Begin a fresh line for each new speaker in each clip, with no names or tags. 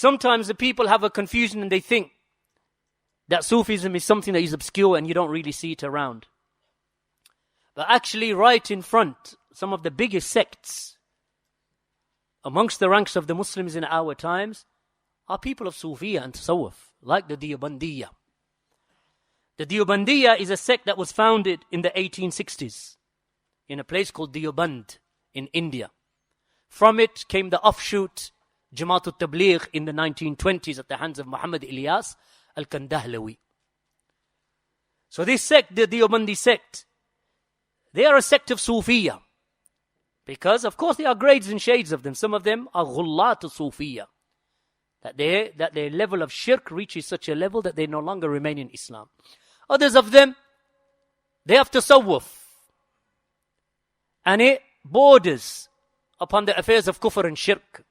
Sometimes the people have a confusion and they think that Sufism is something that is obscure and you don't really see it around. But actually, right in front, some of the biggest sects amongst the ranks of the Muslims in our times are people of Sufiya and Tasawwuf, like the Deobandiyya. The Deobandiyya is a sect that was founded in the 1860s in a place called Deoband in India. From it came the offshoot Jamaat al-Tabligh in the 1920s at the hands of Muhammad Ilyas al-Kandahlawi. So this sect, the Deobandi sect, they are a sect of Sufiya. Because, of course, there are grades and shades of them. Some of them are ghullat Sufiya. That their level of shirk reaches such a level that they no longer remain in Islam. Others of them, they have tasawwuf. And it borders upon the affairs of kufr and shirk.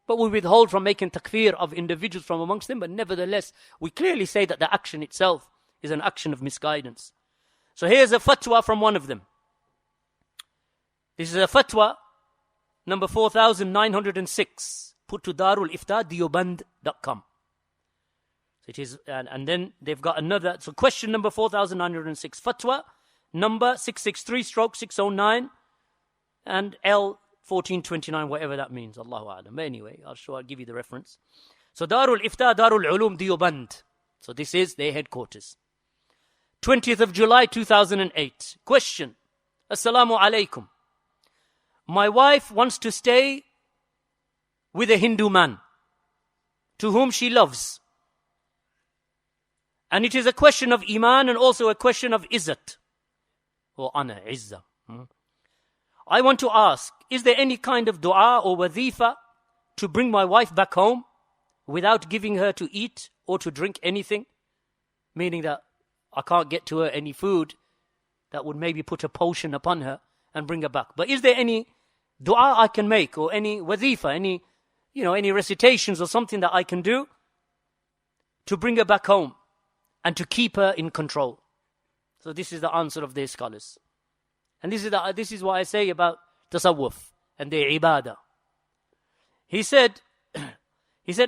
But we withhold from making takfir of individuals from amongst them. But nevertheless, we clearly say that the action itself is an action of misguidance. So here's a fatwa from one of them. This is a fatwa number 4906, put to darulifta.deoband.com. So it is, and then they've got another, so question number 4906, fatwa number 663/609 and L1429, whatever that means, Allahu A'lam. But anyway, I'll give you the reference. So Darul Ifta, Darul Ulum, Deoband. So this is their headquarters. 20th of July 2008. Question. Assalamu alaikum. My wife wants to stay with a Hindu man to whom she loves. And it is a question of iman and also a question of izzat. Or honor, izzah. I want to ask, is there any kind of dua or wadhifa to bring my wife back home without giving her to eat or to drink anything? Meaning that I can't get to her any food that would maybe put a potion upon her and bring her back. But is there any dua I can make or any wadhifa, any recitations or something that I can do to bring her back home and to keep her in control? So this is the answer of their scholars. And this is what I say about tasawwuf and their ibadah. He said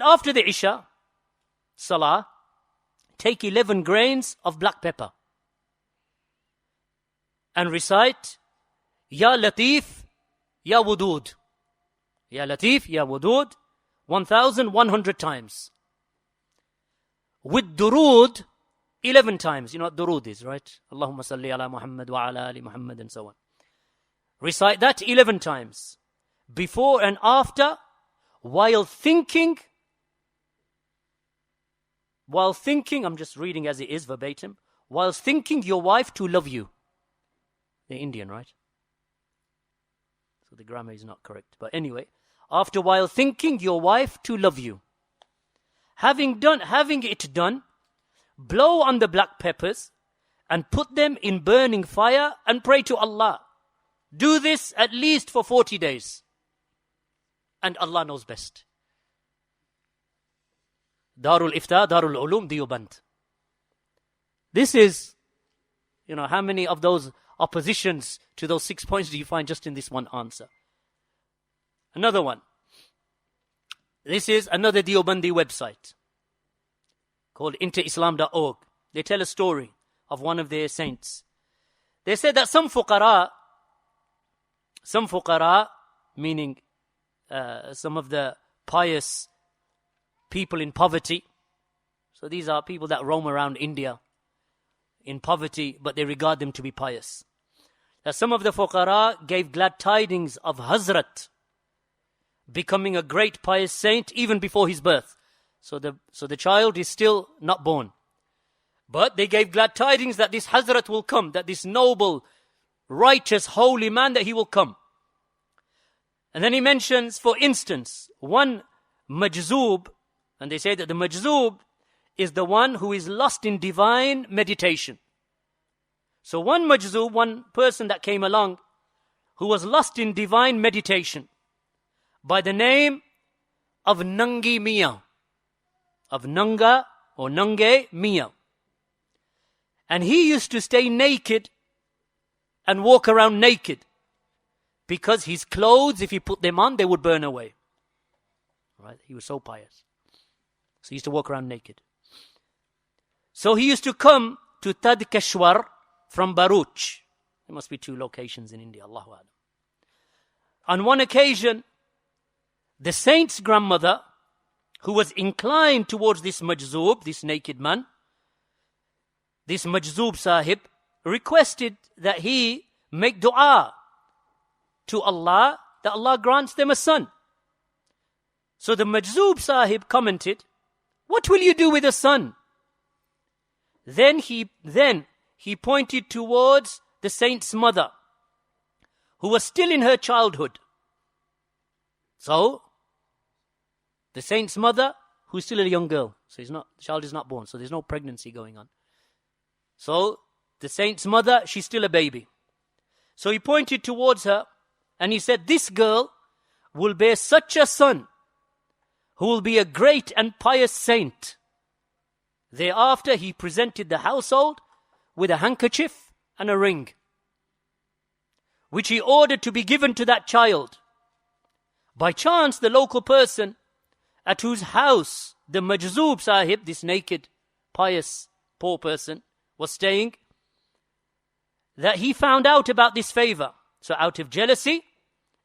after the Isha Salah, take 11 grains of black pepper and recite Ya Latif, Ya Wudud. Ya Latif, Ya Wudud, 1,100 times. With durood, 11 times. You know what durood is, right? Allahumma salli ala Muhammad wa ala ali Muhammad and so on. Recite that 11 times. Before and after, while thinking, I'm just reading as it is verbatim, whilst thinking your wife to love you. They're Indian, right? So the grammar is not correct. But anyway, while thinking your wife to love you. Having it done, blow on the black peppers and put them in burning fire and pray to Allah. Do this at least for 40 days. And Allah knows best. Darul Ifta, Darul Ulum, Deoband. This is, how many of those oppositions to those 6 points do you find just in this one answer? Another one. This is another Deobandi website called interislam.org. They tell a story of one of their saints. They said that some fuqara, meaning some of the pious people in poverty. So these are people that roam around India in poverty, but they regard them to be pious. That some of the fuqara gave glad tidings of Hazrat becoming a great pious saint even before his birth. So the child is still not born. But they gave glad tidings that this Hazrat will come, that this noble, righteous, holy man, that he will come. And then he mentions, for instance, one majzoob, and they say that the majzoob is the one who is lost in divine meditation. So one majzoob, one person that came along who was lost in divine meditation by the name of Nangi Mian, of Nanga or Nange Mian. And he used to stay naked and walk around naked because his clothes, if he put them on, they would burn away. Right? He was so pious. So he used to walk around naked. So he used to come to Tadkeshwar from Bharuch. There must be 2 locations in India, Allahu Alam. On one occasion, the saint's grandmother, who was inclined towards this majzoob, this naked man, this majzoob sahib, requested that he make dua to Allah, that Allah grants them a son. So the majzoob sahib commented, "What will you do with a son?" Then he pointed towards the saint's mother, who was still in her childhood. So, the saint's mother, who's still a young girl, so the child is not born, so there's no pregnancy going on. So, the saint's mother, she's still a baby. So he pointed towards her, and he said, "This girl will bear such a son, who will be a great and pious saint." Thereafter, he presented the household with a handkerchief and a ring, which he ordered to be given to that child. By chance, the local person at whose house the majzoob sahib, this naked, pious, poor person, was staying, that he found out about this favor. So out of jealousy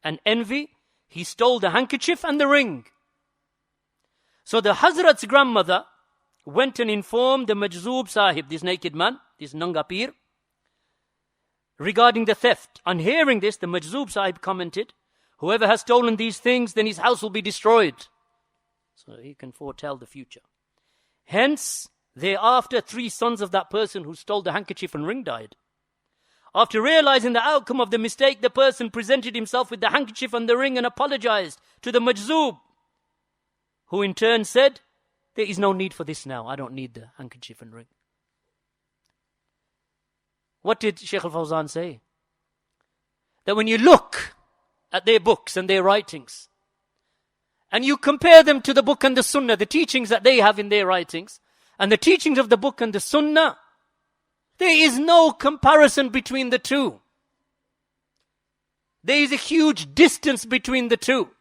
and envy, he stole the handkerchief and the ring. So the Hazrat's grandmother went and informed the majzoob sahib, this naked man, this Nanga Pir, regarding the theft. On hearing this, the majzoob sahib commented, "Whoever has stolen these things, then his house will be destroyed." So he can foretell the future. Hence, thereafter, 3 sons of that person who stole the handkerchief and ring died. After realizing the outcome of the mistake, the person presented himself with the handkerchief and the ring and apologized to the majzoob, who in turn said, "There is no need for this now. I don't need the handkerchief and ring." What did Shaykh al-Fawzan say? That when you look at their books and their writings, and you compare them to the book and the sunnah, the teachings that they have in their writings, and the teachings of the book and the sunnah, there is no comparison between the two. There is a huge distance between the two.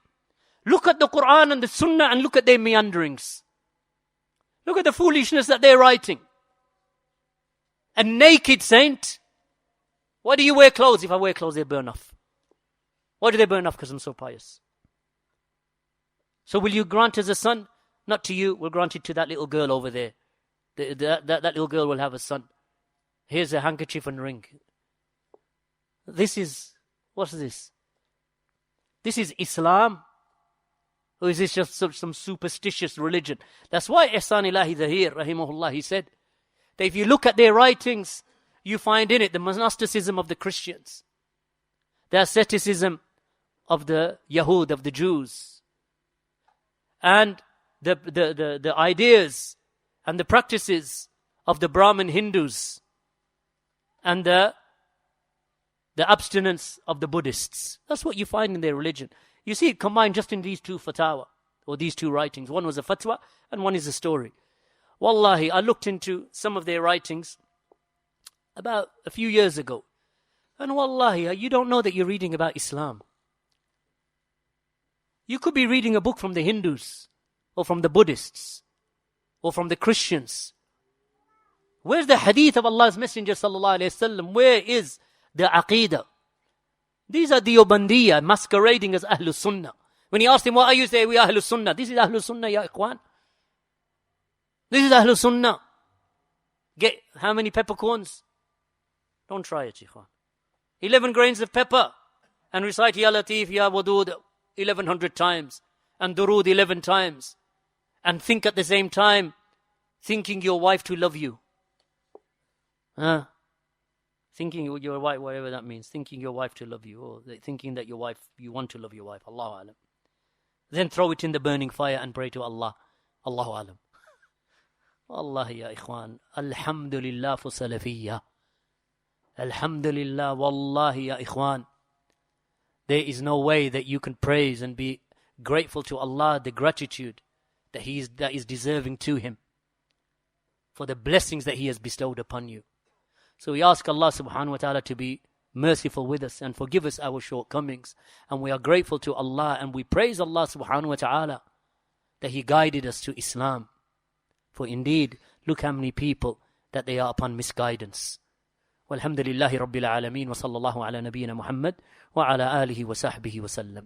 Look at the Quran and the sunnah and look at their meanderings. Look at the foolishness that they're writing. A naked saint. Why do you wear clothes? If I wear clothes, they burn off. Why do they burn off? Because I'm so pious. So will you grant us a son? Not to you, we'll grant it to that little girl over there. That little girl will have a son. Here's a handkerchief and ring. What's this? This is Islam? Or is this just some superstitious religion? That's why Ihsan Ilahi Zahir, rahimahullah, he said, that if you look at their writings, you find in it the monasticism of the Christians, the asceticism of the Yahud, of the Jews, and the ideas and the practices of the Brahmin Hindus, and the abstinence of the Buddhists. That's what you find in their religion. You see it combined just in these 2 fatwa, or these 2 writings. One was a fatwa, and one is a story. Wallahi, I looked into some of their writings about a few years ago. And wallahi, you don't know that you're reading about Islam. You could be reading a book from the Hindus, or from the Buddhists, or from the Christians. Where's the hadith of Allah's Messenger sallallahu alayhi wasallam? Where is the aqidah? These are Deobandi masquerading as Ahlul Sunnah. When he asked him, "What are you saying? We are Ahlul Sunnah." This is Ahlul Sunnah, ya ikhwan. This is Ahlul Sunnah. Get how many peppercorns? Don't try it, ikhwan. 11 grains of pepper. And recite Ya Latif, Ya Wadud 1100 times. And Durood 11 times. And think at the same time, thinking your wife to love you. Thinking your wife, whatever that means, thinking your wife to love you, or thinking that you want to love your wife, Allahu Alam. Then throw it in the burning fire and pray to Allah, Allahu Alam. Wallahi ya ikhwan, alhamdulillah for salafiyya. Alhamdulillah, wallahi ya ikhwan. There is no way that you can praise and be grateful to Allah, the gratitude that is deserving to Him, for the blessings that He has bestowed upon you. So we ask Allah subhanahu wa ta'ala to be merciful with us and forgive us our shortcomings. And we are grateful to Allah and we praise Allah subhanahu wa ta'ala that He guided us to Islam. For indeed, look how many people that they are upon misguidance. Walhamdulillahi Rabbil Alameen wa sallallahu ala nabiyyina Muhammad wa ala alihi wa sahbihi wa sallam.